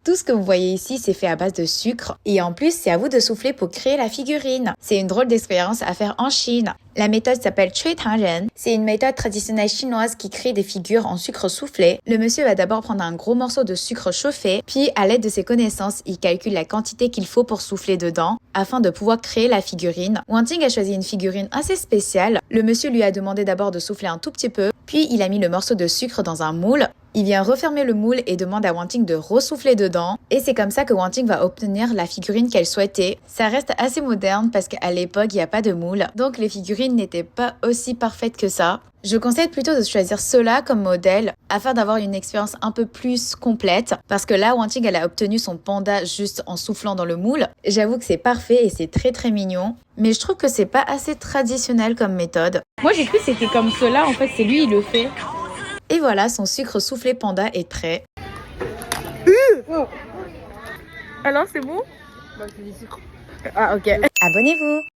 Tout ce que vous voyez ici, c'est fait à base de sucre. Et en plus, c'est à vous de souffler pour créer la figurine. C'est une drôle d'expérience à faire en Chine. La méthode s'appelle Cui Tang Ren. C'est une méthode traditionnelle chinoise qui crée des figures en sucre soufflé. Le monsieur va d'abord prendre un gros morceau de sucre chauffé, puis à l'aide de ses connaissances, il calcule la quantité qu'il faut pour souffler dedans, afin de pouvoir créer la figurine. Wanting a choisi une figurine assez spéciale. Le monsieur lui a demandé d'abord de souffler un tout petit peu, puis il a mis le morceau de sucre dans un moule. Il vient refermer le moule et demande à Wanting de ressouffler dedans. Et c'est comme ça que Wanting va obtenir la figurine qu'elle souhaitait. Ça reste assez moderne parce qu'à l'époque, il n'y a pas de moule. Donc les figurines n'étaient pas aussi parfaites que ça. Je conseille plutôt de choisir cela comme modèle afin d'avoir une expérience un peu plus complète. Parce que là, Wanting, elle a obtenu son panda juste en soufflant dans le moule. J'avoue que c'est parfait et c'est très très mignon. Mais je trouve que c'est pas assez traditionnel comme méthode. Moi, j'ai cru que c'était comme cela. En fait, c'est lui, il le fait. Et voilà, son sucre soufflé panda est prêt. Alors, c'est bon? Abonnez-vous!